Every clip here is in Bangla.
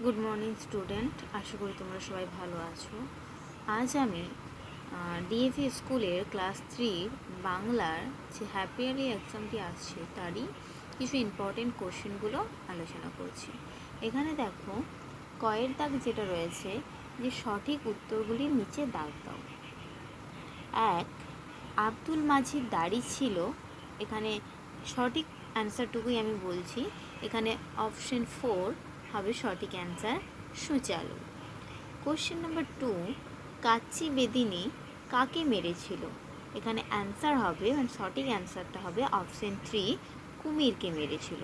গুড মর্নিং স্টুডেন্ট, আশা করি তোমরা সবাই ভালো আছো। আজ আমি ডিএভি স্কুলের ক্লাস 3 বাংলার যে হ্যাপি ইয়ারলি এক্সামটি আসছে তারই কিছু ইম্পর্টেন্ট কোশ্চেনগুলো আলোচনা করছি। এখানে দেখো কয়ের দাগ যেটা রয়েছে, যে সঠিক উত্তরগুলির নিচে দাগ দাও। 1, আব্দুল মাজিদ দাড়ি ছিল। এখানে সঠিক অ্যান্সারটুকুই আমি বলছি। এখানে অপশন 4 হবে সঠিক অ্যান্সার, সুচালু। কোশ্চেন নাম্বার 2, কাচ্চি বেদিনী কাকে মেরেছিল? এখানে অ্যান্সার হবে, মানে সঠিক অ্যান্সারটা হবে অপশন 3, কুমিরকে মেরেছিল।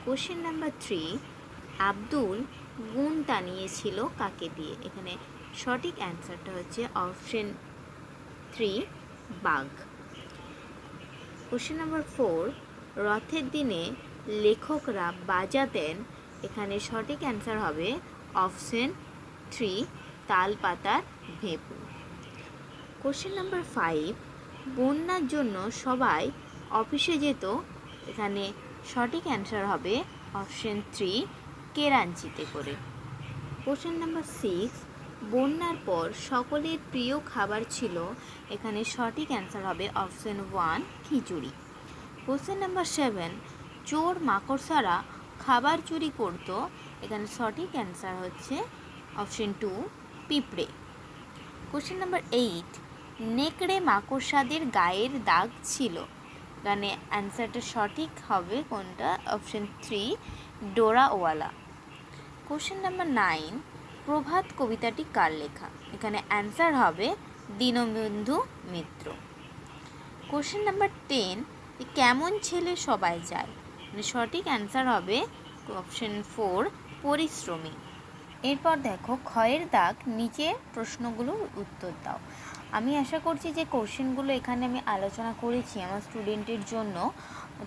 কোশ্চেন নাম্বার 3, আব্দুল গুণ টানিয়েছিল কাকে দিয়ে? এখানে সঠিক অ্যান্সারটা হচ্ছে অপশন 3, বাঘ। কোশ্চেন নাম্বার 4, রথের দিনে লেখকরা বাজাতেন। এখানে সঠিক অ্যান্সার হবে অপশন 3, তাল পাতার ভেঁপু। কোশ্চেন নাম্বার 5, বন্যার জন্য সবাই অফিসে যেত। এখানে সঠিক অ্যান্সার হবে অপশন 3, কেরাঞ্চিতে করে। কোশ্চেন নাম্বার 6, বন্যার পর সকলের প্রিয় খাবার ছিল। এখানে সঠিক অ্যান্সার হবে অপশন 1, খিচুড়ি। কোশ্চেন নাম্বার 7, চোর মাকড়সারা খাবার চুরি করত। এখানে সঠিক অ্যান্সার হচ্ছে অপশন 2, পিঁপড়ে। কোশ্চেন নাম্বার 8, নেকড়ে মাকড়সাদের গায়ের দাগ ছিল। এখানে অ্যান্সারটা সঠিক হবে কোনটা? অপশন 3, ডোরাওয়ালা। কোশ্চেন নাম্বার 9, প্রভাত কবিতাটি কার লেখা? এখানে অ্যান্সার হবে দীনবন্ধু মিত্র। কোশ্চেন নাম্বার 10, কেমন ছেলে সবাই যায়? মানে সঠিক অ্যান্সার হবে অপশন 4, পরিশ্রমী। এরপর দেখো ক্ষয়ের দাগ নিচে প্রশ্নগুলোর উত্তর দাও। আমি আশা করছি যে কোশ্চেনগুলো এখানে আমি আলোচনা করেছি আমার স্টুডেন্টের জন্য।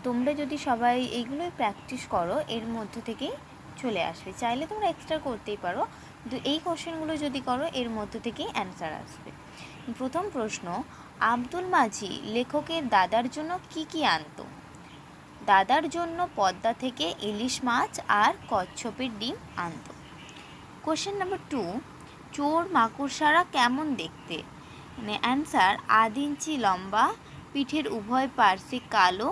তোমরা যদি সবাই এইগুলোই প্র্যাকটিস করো, এর মধ্য থেকেই চলে আসবে। চাইলে তোমরা এক্সট্রা করতেই পারো, কিন্তু এই কোশ্চেনগুলো যদি করো এর মধ্য থেকেই অ্যান্সার আসবে। প্রথম প্রশ্ন, আব্দুল মাঝি লেখকের দাদার জন্য কি কি আনতো? দাদার জন্য পদ্মা থেকে ইলিশ মাছ আর কচ্ছপের ডিম আনতো। কোশ্চেন নাম্বার 2, চোর মাকড়সারা কেমন দেখতে? মানে অ্যান্সার 1 ইঞ্চি লম্বা, পিঠের উভয় পার্শ্বে কালো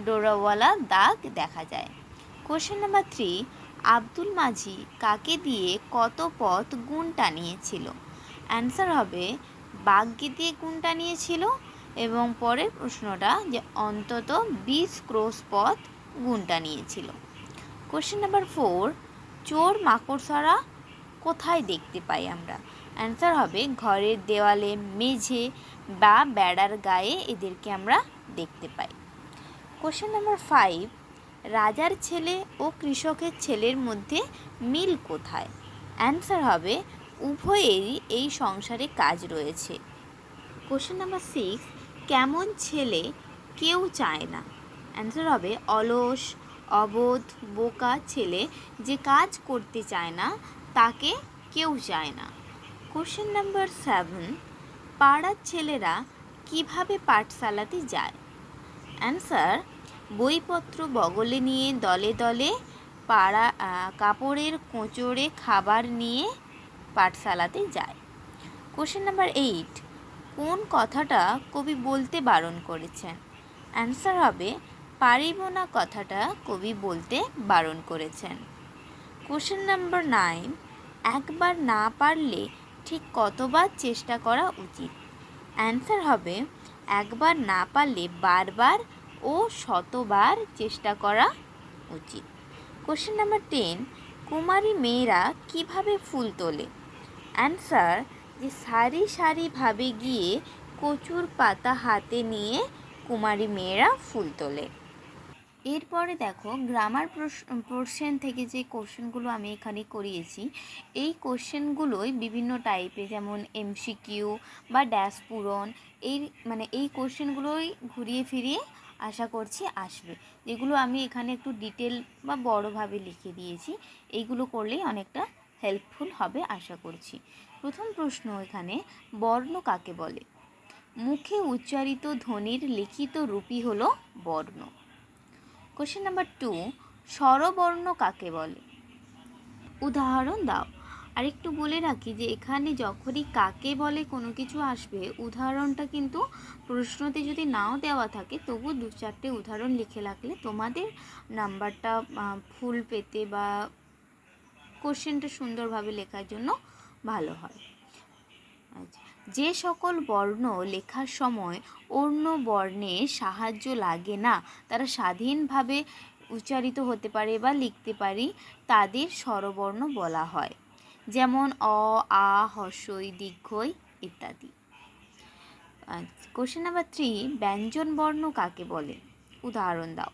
ডোরাওয়ালা দাগ দেখা যায়। কোশ্চেন নাম্বার 3, আব্দুল মাঝি কাকে দিয়ে কত পথ গুণ টানিয়েছিল? অ্যান্সার হবে বাঘকে দিয়ে গুণ টানিয়েছিল। এবং পরের প্রশ্নটা যে অন্তত 20 ক্রোশ পথ গুণ টানিয়েছিল। কোশ্চেন নাম্বার 4, চোর মাকড়সারা কোথায় দেখতে পাই আমরা? অ্যান্সার হবে ঘরের দেওয়ালে, মেঝে বা বেড়ার গায়ে এদেরকে আমরা দেখতে পাই। কোশ্চেন নাম্বার 5, রাজার ছেলে ও কৃষকের ছেলের মধ্যে মিল কোথায়? অ্যান্সার হবে উভয়েরই এই সংসারে কাজ রয়েছে। কোশ্চেন নাম্বার 6, কেমন ছেলে কেউ চায় না? অ্যান্সার হবে অলস, অবোধ, বোকা ছেলে যে কাজ করতে চায় না তাকে কেউ চায় না। কোশ্চেন নাম্বার 7, পাড়ার ছেলেরা কিভাবে পাঠশালাতে যায়? অ্যান্সার বইপত্র বগলে নিয়ে দলে দলে, পাড়া কাপড়ের কোঁচড়ে খাবার নিয়ে পাঠশালাতে যায়। কোশ্চেন নাম্বার 8, কোন কথাটা কবি বলতে বারণ করেছেন? অ্যান্সার হবে পারিব না কথাটা কবি বলতে বারণ করেছেন। কোশ্চেন নাম্বার 9, একবার না পারলে ঠিক কতবার চেষ্টা করা উচিত? অ্যান্সার হবে একবার না পারলে বারবার ও শতবার চেষ্টা করা উচিত। কোশ্চেন নাম্বার 10, কুমারী মেয়েরা কিভাবে ফুল তোলে? অ্যান্সার যে সারি সারিভাবে গিয়ে কচুর পাতা হাতে নিয়ে কুমারী মেয়েরা ফুল তোলে। এরপরে দেখো গ্রামার পোর্শন থেকে যে কোশ্চেনগুলো আমি এখানে করিয়েছি, এই কোশ্চেনগুলোই বিভিন্ন টাইপে, যেমন এমসিকিউ বা ড্যাশ পূরণ, এই কোশ্চেনগুলোই ঘুরিয়ে ফিরিয়ে আশা করছি আসবে, যেগুলো আমি এখানে একটু ডিটেল বা বড়োভাবে লিখে দিয়েছি। এইগুলো করলেই অনেকটা হেল্পফুল হবে আশা করছি। প্রথম প্রশ্ন এখানে, বর্ণ কাকে বলে? মুখে উচ্চারিত ধ্বনির লিখিত রূপই হলো বর্ণ। কোশ্চেন নাম্বার 2, স্বরবর্ণ কাকে বলে? উদাহরণ দাও। আরেকটু বলে রাখি যে এখানে যখনই কাকে বলে কোনো কিছু আসবে, উদাহরণটা কিন্তু প্রশ্নতে যদি নাও দেওয়া থাকে তবু 2-4টে উদাহরণ লিখে রাখলে তোমাদের নাম্বারটা ফুল পেতে বা কোশ্চেনটা সুন্দরভাবে লেখার জন্য ভালো হয়। আচ্ছা, যে সকল বর্ণ লেখার সময় অন্য বর্ণের সাহায্য লাগে না, তারা স্বাধীনভাবে উচ্চারিত হতে পারে বা লিখতে পারি, তাদের স্বরবর্ণ বলা হয়। যেমন অ, আ, হ্রস্বই, দীর্ঘই ইত্যাদি। কোশ্চেন নাম্বার 3, ব্যঞ্জন বর্ণ কাকে বলে? উদাহরণ দাও।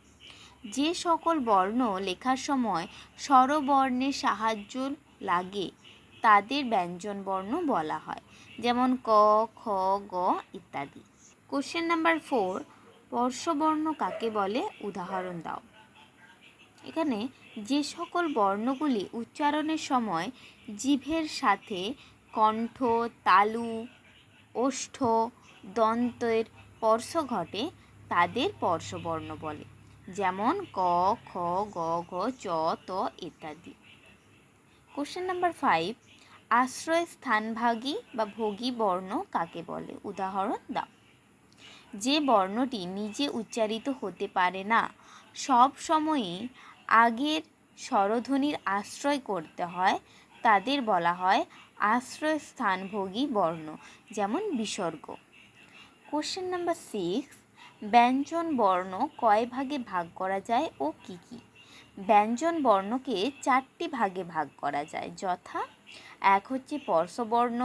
যে সকল বর্ণ লেখার সময় স্বরবর্ণের সাহায্য লাগে তাদের ব্যঞ্জন বর্ণ বলা হয়। যেমন ক, খ, গ ইত্যাদি। কোশ্চেন নাম্বার 4, স্পর্শবর্ণ কাকে বলে? উদাহরণ দাও। এখানে যে সকল বর্ণগুলি উচ্চারণের সময় জিভের সাথে কণ্ঠ, তালু, ওষ্ঠ, দন্তের স্পর্শ ঘটে তাদের স্পর্শবর্ণ বলে। যেমন ক, খ, গ, ঘ, চ, ত ইত্যাদি। কোশ্চেন নাম্বার 5, আশ্রয় স্থানভাগী বা ভোগী বর্ণ কাকে বলে? উদাহরণ দাও। যে বর্ণটি নিজে উচ্চারিত হতে পারে না, সব সময়ই আগের স্বরধ্বনির আশ্রয় করতে হয়, তাদের বলা হয় আশ্রয় স্থানভোগী বর্ণ। যেমন বিসর্গ। কোশ্চেন নাম্বার 6, ব্যঞ্জন বর্ণ কয় ভাগে ভাগ করা যায় ও কি কি? ব্যঞ্জন বর্ণকে 4টি ভাগে ভাগ করা যায়, যথা 1 হচ্ছে স্পর্শবর্ণ,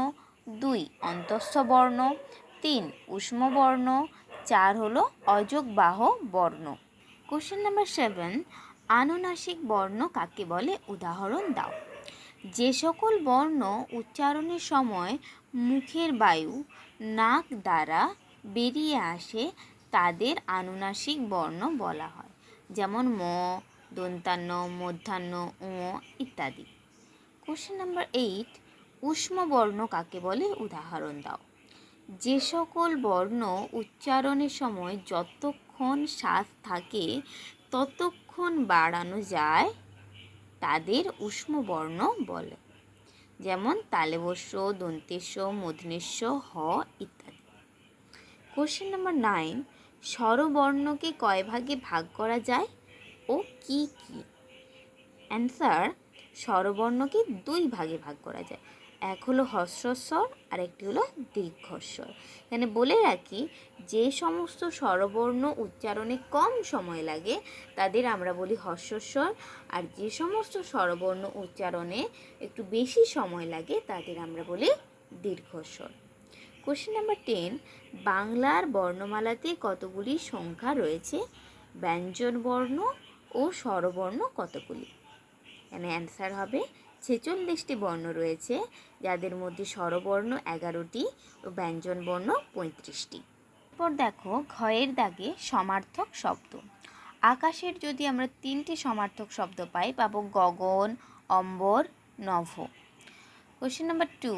2 অন্তঃস্থ বর্ণ, 3 ঊষ্ম বর্ণ, 4 হলো অযোগবাহ বর্ণ। কোশ্চেন নাম্বার 7, আনুনাসিক বর্ণ কাকে বলে? উদাহরণ দাও। যে সকল বর্ণ উচ্চারণের সময় মুখের বায়ু নাক দ্বারা বেরিয়ে আসে তাদের আনুনাসিক বর্ণ বলা হয়। যেমন ম, দন্তান্ন, মূর্ধন্য, ও ইত্যাদি। কোশ্চেন নাম্বার 8, ঊষ্ম বর্ণ কাকে বলে? উদাহরণ দাও। যে সকল বর্ণ উচ্চারণের সময় যতক্ষণ শ্বাস থাকে ততক্ষণ বাড়ানো যায় তাদের ঊষ্ম বর্ণ বলে। যেমন তালবস্য, দন্তেস্য, মূর্ধন্যস্য, হ ইত্যাদি। কোশ্চেন নাম্বার 9, স্বরবর্ণকে কয় ভাগে ভাগ করা যায় ও কি কি? অ্যান্সার, স্বরবর্ণকে 2 ভাগে ভাগ করা যায়। এক হলো হ্রস্বস্বর আর একটি হলো দীর্ঘস্বর। এখানে বলে রাখি, যে সমস্ত স্বরবর্ণ উচ্চারণে কম সময় লাগে তাদের আমরা বলি হ্রস্বস্বর, আর যে সমস্ত স্বরবর্ণ উচ্চারণে একটু বেশি সময় লাগে তাদের আমরা বলি দীর্ঘস্বর। কোশ্চেন নাম্বার 10, বাংলার বর্ণমালাতে কতগুলি সংখ্যা রয়েছে? ব্যঞ্জন বর্ণ ও স্বরবর্ণ কতগুলি? এখানে অ্যান্সার হবে 46টি বর্ণ রয়েছে, যাদের মধ্যে স্বরবর্ণ 11টি ও ব্যঞ্জন বর্ণ 35টি। এরপর দেখো ঘয়ের দাগে সমার্থক শব্দ। আকাশের যদি আমরা 3টি সমার্থক শব্দ পাই, পাবো গগন, অম্বর, নভ। কোশ্চেন নাম্বার 2,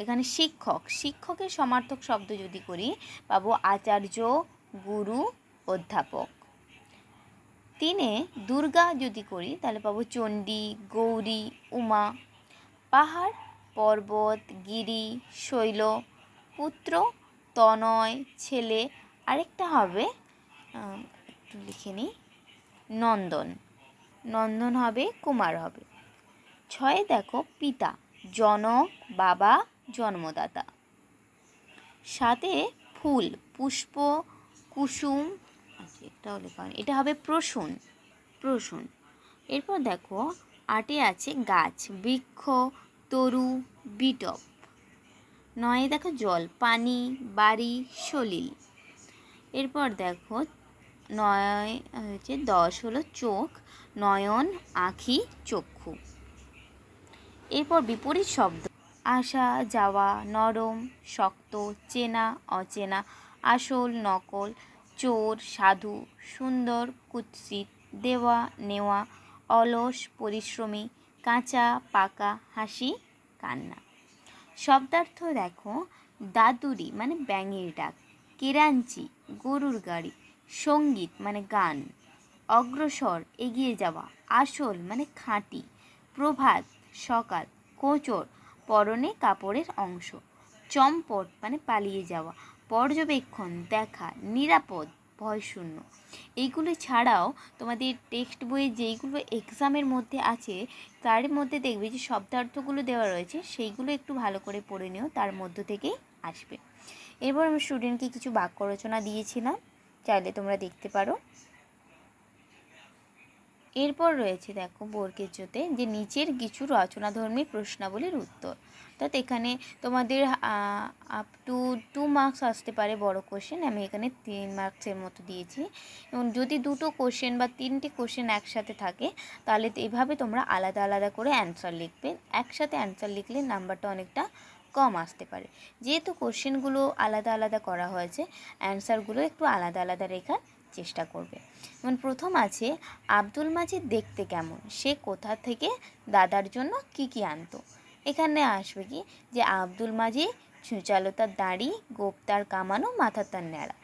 এখানে শিক্ষক, শিক্ষকের সমার্থক শব্দ যদি করি পাবো আচার্য, গুরু, অধ্যাপক। 3 দুর্গা যদি করি তাহলে পাবো চণ্ডী, গৌরী, উমা। পাহাড়, পর্বত, গিরি, শৈল। পুত্র, তনয়, ছেলে। আরেকটা হবে, একটু লিখে নিই, নন্দন। নন্দন হবে, কুমার হবে। 6 দেখো পিতা, জনক, বাবা, জন্মদাতা। 7 ফুল, পুষ্প, কুসুম। আচ্ছা, এটাও লেখা হয়নি, এটা হবে প্রসূন, প্রসূন। এরপর দেখো 8 আছে গাছ, বৃক্ষ, তরু, বিটপ। 9 দেখো জল, পানি, বাড়ি, সলিল। এরপর দেখো 9 হচ্ছে 10 হলো চোখ, নয়ন, আঁখি, চক্ষু। এরপর বিপরীত শব্দ, আসা যাওয়া, নরম, শক্ত, চেনা, অচেনা, আসল, নকল, চোর, সাধু, সুন্দর, কুৎসিত, দেওয়া, নেওয়া, অলস, পরিশ্রমী, কাঁচা, পাকা, হাসি, কান্না। শব্দার্থ দেখো, দাদুরি মানে ব্যাঙের ডাক, কেরাঞ্চি গরুর গাড়ি, সঙ্গীত মানে গান, অগ্রসর এগিয়ে যাওয়া, আসল মানে খাঁটি, প্রভাত সকাল, কোচর পরনে কাপড়ের অংশ, চম্পট মানে পালিয়ে যাওয়া, পর্যবেক্ষণ দেখা, নিরাপদ ভয়শূন্য। এইগুলো ছাড়াও তোমাদের টেক্সট বইয়ে যেইগুলো এক্সামের মধ্যে আছে তার মধ্যে দেখবে যে শব্দার্থগুলো দেওয়া রয়েছে, সেইগুলো একটু ভালো করে পড়ে নিও, তার মধ্য থেকেই আসবে। এরপর আমি স্টুডেন্টকে কিছু বাক্য রচনা দিয়েছিলাম, চাইলে তোমরা দেখতে পারো। এরপর রয়েছে দেখো বর্গের জোতে যে নিচের কিছু রচনাধর্মী প্রশ্নাবলীর উত্তর। অর্থাৎ এখানে তোমাদের আপ টু 2 মার্কস আসতে পারে বড় কোশ্চেন, আমি এখানে 3 মার্কসের মতো দিয়েছি। এবং যদি দুটো কোশ্চেন বা 3টে কোশ্চেন একসাথে থাকে তাহলে এইভাবে তোমরা আলাদা আলাদা করে অ্যান্সার লিখবে। একসাথে অ্যান্সার লিখলে নাম্বারটা অনেকটা কম আসতে পারে। যেহেতু কোশ্চেনগুলো আলাদা আলাদা করা হয়েছে, অ্যান্সারগুলো একটু আলাদা আলাদা রেখার চেষ্টা করবে। যেমন প্রথম আছে আব্দুল মাজিদ দেখতে কেমন, সে কোথা থেকে দাদার জন্য কি আনতো। এখানে আসবে কি যে আব্দুল মাজিদ ছুঁচালতার দাড়ি, গোপ্তার কামানো, মাথার তার ন্যাড়া।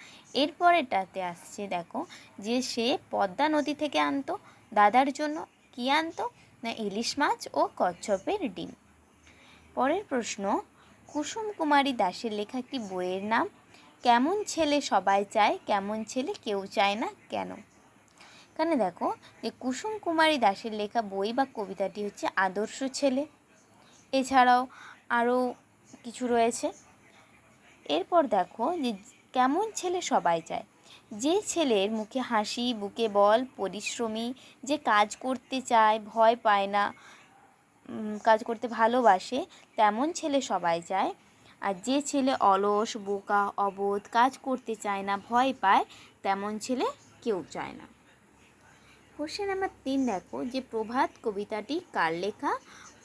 এরপরেটাতে আসছে দেখো যে সে পদ্মা নদী থেকে আনতো, দাদার জন্য কি আনতো না ইলিশ মাছ ও কচ্ছপের ডিম। পরের প্রশ্ন, কুসুম কুমারী দাসের লেখা একটি বইয়ের নাম। কেমন ছেলে সবাই চায়, কেমন ছেলে কেউ চায় না, কেন? এখানে দেখো যে কুসুম কুমারী দাসের লেখা বই বা কবিতাটি হচ্ছে আদর্শ ছেলে। এছাড়াও আরও কিছু রয়েছে। এরপর দেখো যে কেমন ছেলে সবাই চায়, যে ছেলের মুখে হাসি, বুকে বল, পরিশ্রমী, যে কাজ করতে চায়, ভয় পায় না, কাজ করতে ভালোবাসে, তেমন ছেলে সবাই চায়। আর যে ছেলে অলস, বোকা, অবোধ, কাজ করতে চায় না, ভয় পায়, তেমন ছেলে কেউ চায় না। কোশ্চেন নাম্বার 3 দেখো যে প্রভাত কবিতাটি কার লেখা,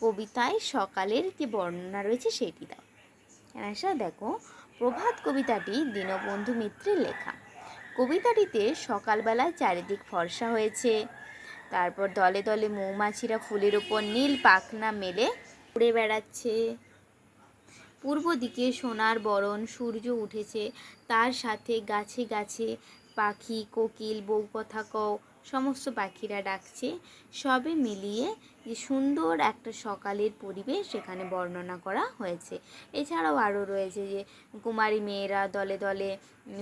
কবিতায় সকালের যে বর্ণনা রয়েছে সেটি দাও। অ্যান্সার দেখো প্রভাত কবিতাটি দীনবন্ধু মিত্রের লেখা। কবিতাটিতে সকালবেলায় চারিদিক ফর্সা হয়েছে, তারপর দলে দলে মৌমাছিরা ফুলের ওপর নীল পাখনা মেলে উড়ে বেড়াচ্ছে, পূর্ব দিকে সোনার বরণ সূর্য উঠেছে, তার সাথে গাছে গাছে পাখি, কোকিল, বউ কথা কও সমস্ত পাখিরা ডাকছে, সবে মিলিয়ে যে সুন্দর একটা সকালের পরিবেশ সেখানে বর্ণনা করা হয়েছে। এছাড়াও আরও রয়েছে যে কুমারী মেয়েরা দলে দলে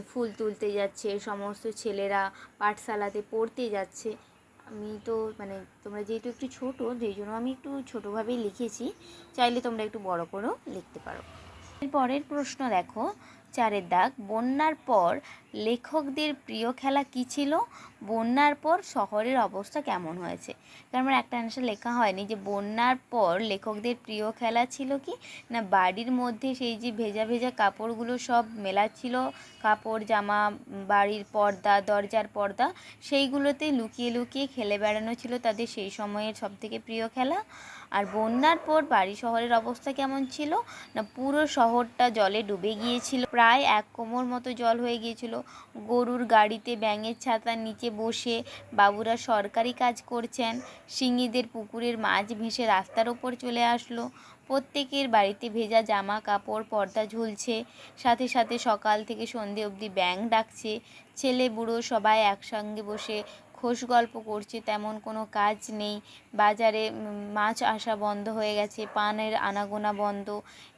ফুল তুলতে যাচ্ছে, সমস্ত ছেলেরা পাঠশালাতে পড়তে যাচ্ছে। আমি তো তোমরা যেহেতু একটু ছোটো, যেই জন্য আমি একটু ছোটোভাবেই লিখেছি, চাইলে তোমরা একটু বড় করেও লিখতে পারো। পরের প্রশ্ন দেখো 4 দাগ, বন্যার পর লেখকদের প্রিয় খেলা কী ছিল, বন্যার পর শহরের অবস্থা কেমন হয়েছে। কারণ একটা অ্যান্সার লেখা হয়নি যে বন্যার পর লেখকদের প্রিয় খেলা ছিল কি না বাড়ির মধ্যে সেই যে ভেজা ভেজা কাপড়গুলো সব মেলাচ্ছিল, কাপড় জামা, বাড়ির পর্দা, দরজার পর্দা, সেইগুলোতে লুকিয়ে লুকিয়ে খেলে বেড়ানো ছিল তাদের সেই সময়ের সবথেকে প্রিয় খেলা। আর বন্যার পর বাড়ি শহরের অবস্থা কেমন ছিল না পুরো শহরটা জলে ডুবে গিয়েছিল, প্রায় 1 কোমর মতো জল হয়ে গিয়েছিল। গরুর গাড়িতে ব্যাঙের ছাতার নিচে বসে বাবুরা সরকারি কাজ করছেন, শিঙিদের পুকুরের মাছ ভেসে রাস্তার ওপর চলে আসলো, প্রত্যেকের বাড়িতে ভেজা জামা কাপড় পর্দা ঝুলছে, সাথে সাথে সকাল থেকে সন্ধে অবধি ব্যাঙ ডাকছে, ছেলে বুড়ো সবাই একসঙ্গে বসে খোশ গল্প করছে, তেমন কোনো কাজ নেই, বাজারে মাছ আসা বন্ধ হয়ে গেছে, পানের আনাগোনা বন্ধ,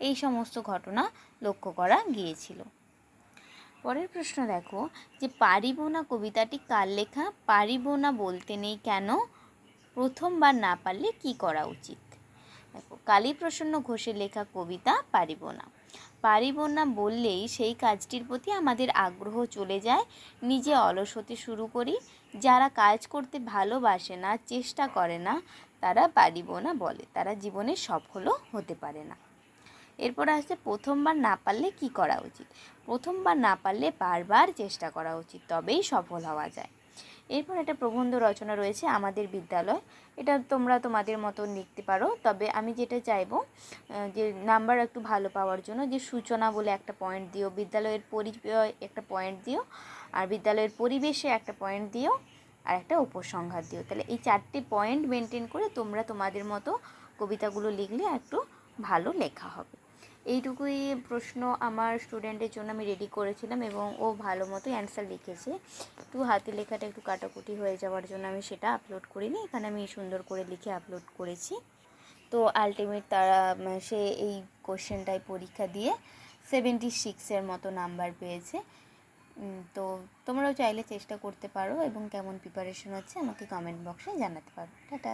এই সমস্ত ঘটনা লক্ষ্য করা গিয়েছিল। পরের প্রশ্ন দেখো যে পারিব না কবিতাটি কার লেখা, পারিব না বলতে নেই কেন, প্রথমবার না পারলে কি করা উচিত। দেখো কালীপ্রসন্ন ঘোষের লেখা কবিতা পারিব না। পারিব না বললেই সেই কাজটির প্রতি আমাদের আগ্রহ চলে যায়, নিজে অলস হতে শুরু করি, যারা কাজ করতে ভালোবাসে না, চেষ্টা করে না, তারা পারিব না বলে, তারা জীবনে সফলও হতে পারে না। এরপর আসছে প্রথমবার না পারলে কি করা উচিত। প্রথমবার না পারলে বারবার চেষ্টা করা উচিত, তবেই সফল হওয়া যায়। এরপর একটা প্রবন্ধ রচনা রয়েছে আমাদের বিদ্যালয়, এটা তোমরা তোমাদের মতো লিখতে পারো, তবে আমি যেটা চাইবো যে নাম্বার একটু ভালো পাওয়ার জন্য যে সূচনা বলে একটা পয়েন্ট দিও, বিদ্যালয়ের পরিচয় একটা পয়েন্ট দিও, আর বিদ্যালয়ের পরিবেশে একটা পয়েন্ট দিও, আর একটা উপসংহার দিও। তাহলে এই 4টে পয়েন্ট মেনটেন করে তোমরা তোমাদের মতো কবিতাগুলো লিখলে একটু ভালো লেখা হবে। এইটুকুই প্রশ্ন আমার স্টুডেন্টের জন্য আমি রেডি করেছিলাম এবং ও ভালো মতো অ্যান্সার লিখেছে। একটু হাতে লেখাটা একটু কাটাকুটি হয়ে যাওয়ার জন্য আমি সেটা আপলোড করিনি, এখানে আমি সুন্দর করে লিখে আপলোড করেছি। তো আলটিমেট তারা সে এই কোশ্চেনটায় পরীক্ষা দিয়ে 76-এর মতো নাম্বার পেয়েছে। তো তোমরাও চাইলে চেষ্টা করতে পারো এবং কেমন প্রিপারেশন হচ্ছে আমাকে কমেন্ট বক্সে জানাতে পারো। টাটা।